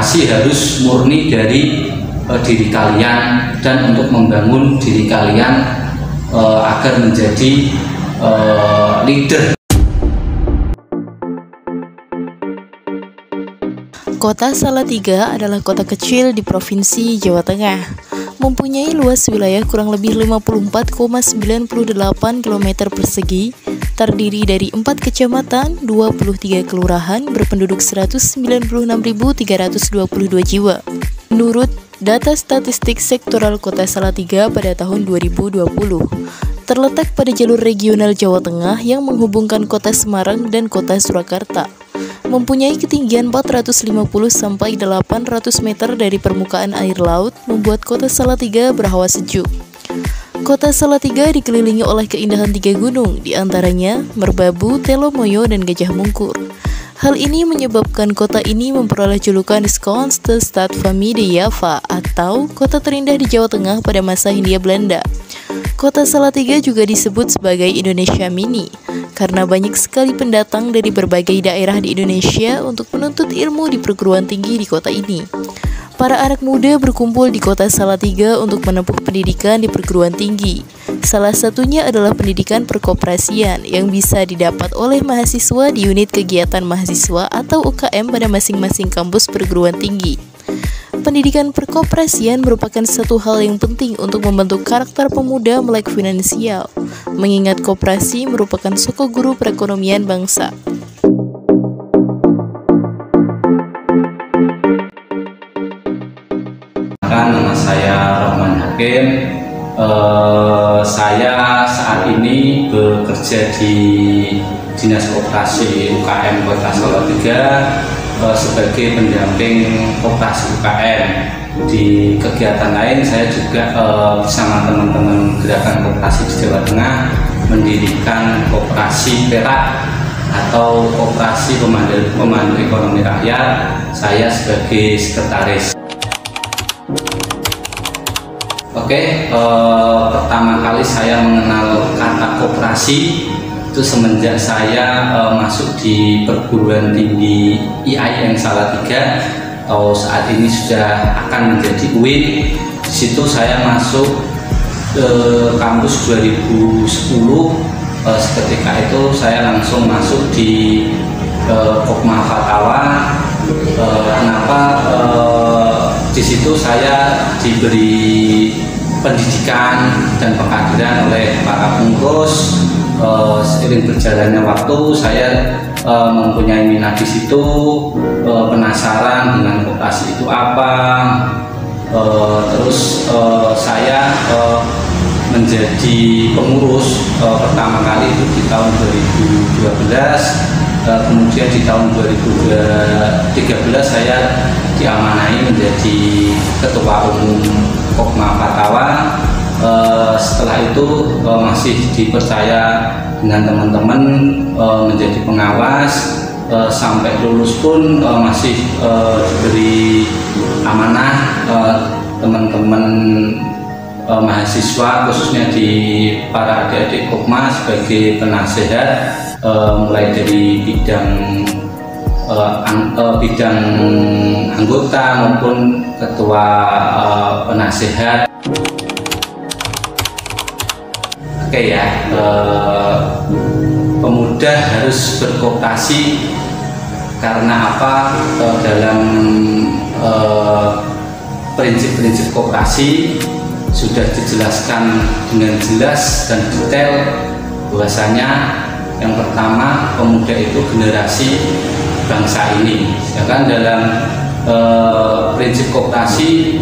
koperasi harus murni dari diri kalian dan untuk membangun diri kalian agar menjadi leader. Kota Salatiga adalah kota kecil di Provinsi Jawa Tengah. Mempunyai luas wilayah kurang lebih 54,98 km persegi, terdiri dari 4 kecamatan, 23 kelurahan, berpenduduk 196.322 jiwa. Menurut data statistik sektoral Kota Salatiga pada tahun 2020, terletak pada jalur regional Jawa Tengah yang menghubungkan Kota Semarang dan Kota Surakarta. Mempunyai ketinggian 450 sampai 800 meter dari permukaan air laut, membuat Kota Salatiga berhawa sejuk. Kota Salatiga dikelilingi oleh keindahan 3 gunung, diantaranya Merbabu, Telomoyo, dan Gajah Mungkur. Hal ini menyebabkan kota ini memperoleh julukan Schoonste Stad van Java atau kota terindah di Jawa Tengah pada masa Hindia Belanda. Kota Salatiga juga disebut sebagai Indonesia Mini karena banyak sekali pendatang dari berbagai daerah di Indonesia untuk menuntut ilmu di perguruan tinggi di kota ini. Para anak muda berkumpul di Kota Salatiga untuk menempuh pendidikan di perguruan tinggi. Salah satunya adalah pendidikan perkoperasian yang bisa didapat oleh mahasiswa di unit kegiatan mahasiswa atau UKM pada masing-masing kampus perguruan tinggi. Pendidikan perkoperasian merupakan satu hal yang penting untuk membentuk karakter pemuda melek finansial, mengingat koperasi merupakan soko guru perekonomian bangsa. Nama saya Rohman Hakim. Saya saat ini bekerja di Dinas Koperasi UKM Kota Salatiga sebagai pendamping koperasi UKM. Di kegiatan lain saya juga bersama teman-teman gerakan koperasi di Jawa Tengah mendirikan koperasi perak atau koperasi pemandu ekonomi rakyat. Saya sebagai sekretaris. Oke, pertama kali saya mengenal kata koperasi itu semenjak saya masuk di perguruan tinggi IAIN Salatiga atau saat ini sudah akan menjadi UIN. Di situ saya masuk ke kampus 2010. Seketika itu saya langsung masuk di Kokma Fatawa. Kenapa? Di situ saya diberi pendidikan dan pengkaderan oleh para pengurus. Seiring berjalannya waktu, saya mempunyai minat di situ, penasaran dengan koperasi itu apa. Terus saya menjadi pengurus pertama kali itu di tahun 2012. Kemudian di tahun 2013 saya diamanai menjadi ketua umum Kokma Fatawa. Setelah itu masih dipercaya dengan teman-teman menjadi pengawas, sampai lulus pun masih diberi amanah teman-teman mahasiswa khususnya di para adik-adik Kokma sebagai penasehat, mulai dari bidang anggota maupun ketua penasehat. Oke ya, pemuda harus berkoperasi karena apa? Dalam prinsip-prinsip koperasi sudah dijelaskan dengan jelas dan detail bahwasanya yang pertama, pemuda itu generasi bangsa ini. Sedangkan dalam prinsip koperasi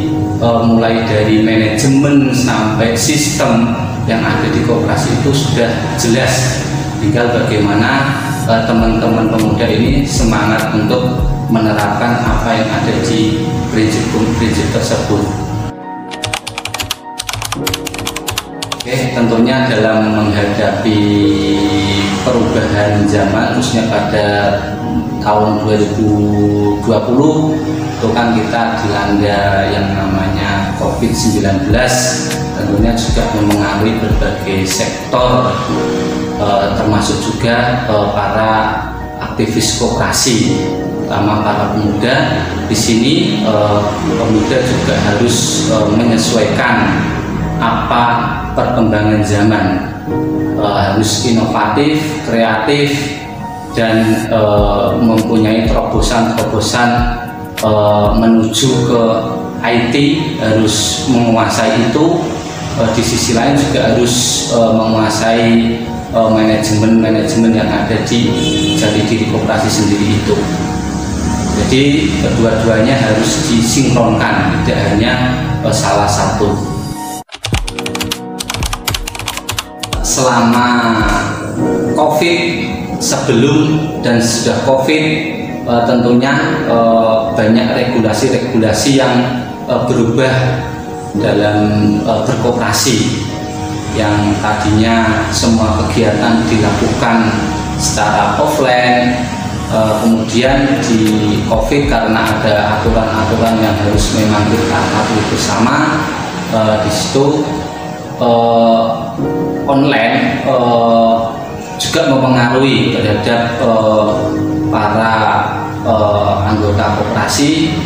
mulai dari manajemen sampai sistem yang ada di koperasi itu sudah jelas. Tinggal bagaimana teman-teman pemuda ini semangat untuk menerapkan apa yang ada di prinsip-prinsip tersebut. Oke, tentunya dalam menghadapi perubahan zaman khususnya pada tahun 2020 itu kan kita dilanda yang namanya COVID-19, tentunya juga mempengaruhi berbagai sektor, termasuk juga para aktivis koperasi. terutama para pemuda. Di sini pemuda juga harus menyesuaikan apa perkembangan zaman, harus inovatif, kreatif, dan mempunyai terobosan-terobosan menuju ke IT, harus menguasai itu. Di sisi lain juga harus menguasai manajemen yang ada di jati diri koperasi sendiri itu. Jadi kedua-duanya harus disinkronkan, tidak hanya salah satu. Selama COVID, sebelum dan sudah COVID, tentunya banyak regulasi-regulasi yang berubah dalam berkoperasi. Yang tadinya semua kegiatan dilakukan secara offline, kemudian di COVID karena ada aturan-aturan yang harus memang kita patuhi bersama, di situ online juga mempengaruhi terhadap para anggota koperasi,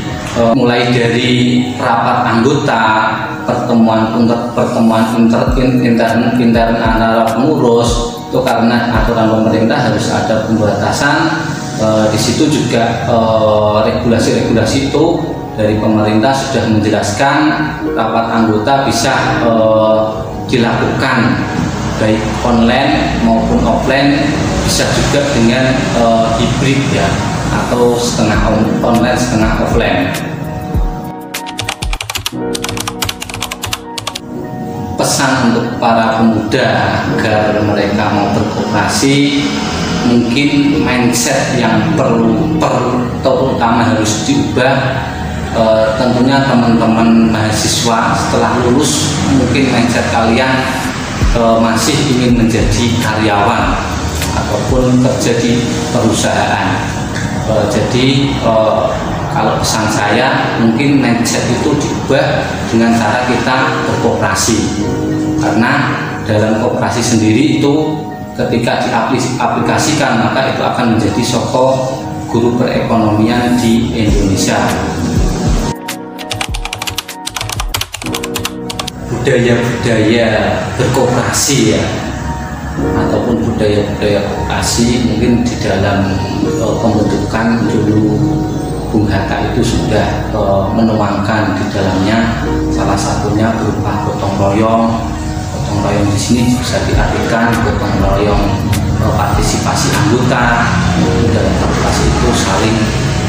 mulai dari rapat anggota, pertemuan intern antara pengurus. Itu karena aturan pemerintah harus ada pembatasan. Di situ juga regulasi-regulasi itu dari pemerintah sudah menjelaskan rapat anggota bisa dilakukan baik online maupun offline, bisa juga dengan hybrid ya, atau setengah online setengah offline. Pesan untuk para pemuda agar mereka mau berkoperasi, mungkin mindset yang perlu terutama harus diubah. Tentunya teman-teman mahasiswa setelah lulus, mungkin mindset kalian masih ingin menjadi karyawan ataupun kerja di perusahaan. Jadi kalau pesan saya, mungkin mindset itu diubah dengan cara kita berkoperasi, karena dalam koperasi sendiri itu ketika diaplikasikan maka itu akan menjadi sosok guru perekonomian di Indonesia. Budaya-budaya berkoperasi ya, ataupun budaya-budaya koperasi mungkin di dalam pembentukan dulu Bung Hatta itu sudah menuangkan di dalamnya, salah satunya berupa gotong royong. Gotong royong di sini bisa diartikan gotong royong partisipasi anggota. Dalam koperasi itu saling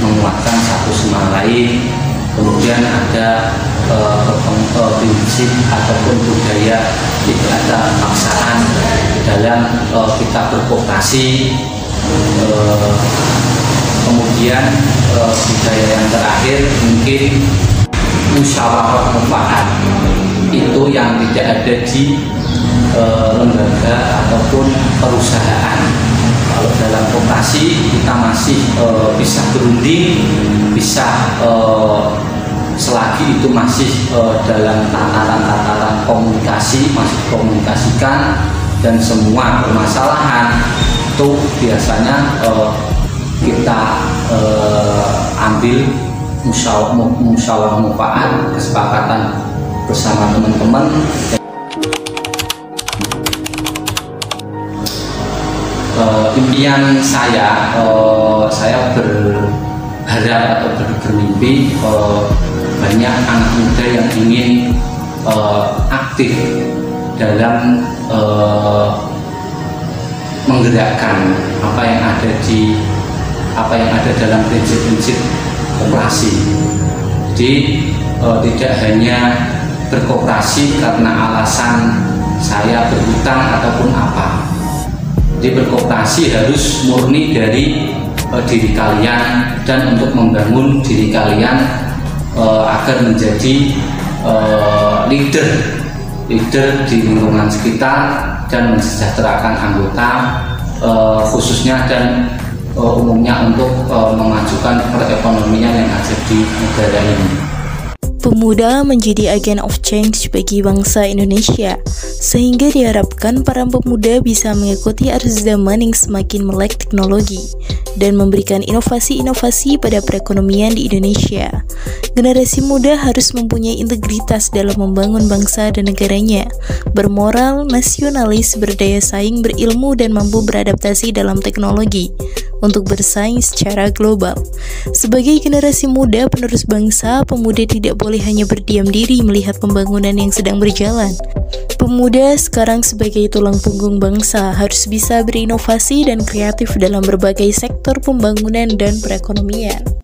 menguatkan satu sama lain. Kemudian ada prinsip ataupun budaya tidak ada paksaan dalam kita berkoperasi. Kemudian budaya yang terakhir mungkin musyawarah mufakat, itu yang tidak ada di lembaga ataupun perusahaan. Kalau dalam koperasi kita masih bisa berunding, bisa selagi itu masih dalam tataran komunikasi, masih komunikasikan, dan semua permasalahan itu biasanya kita ambil musyawarah mufakat, kesepakatan bersama teman-teman. Impian saya berharap atau bermimpi banyak anak muda yang ingin aktif dalam menggerakkan apa yang ada dalam prinsip-prinsip koperasi. Jadi tidak hanya berkoperasi karena alasan saya berhutang ataupun apa. Jadi berkoperasi harus murni dari diri kalian dan untuk membangun diri kalian agar menjadi leader di lingkungan sekitar dan mensejahterakan anggota, khususnya dan umumnya untuk memajukan perekonomian yang ada di negara ini. Pemuda menjadi agen of change bagi bangsa Indonesia, sehingga diharapkan para pemuda bisa mengikuti arus zaman yang semakin melek teknologi dan memberikan inovasi-inovasi pada perekonomian di Indonesia. Generasi muda harus mempunyai integritas dalam membangun bangsa dan negaranya, bermoral, nasionalis, berdaya saing, berilmu, dan mampu beradaptasi dalam teknologi untuk bersaing secara global. Sebagai generasi muda penerus bangsa, pemuda tidak boleh hanya berdiam diri melihat pembangunan yang sedang berjalan. Pemuda sekarang sebagai tulang punggung bangsa harus bisa berinovasi dan kreatif dalam berbagai sektor pembangunan dan perekonomian.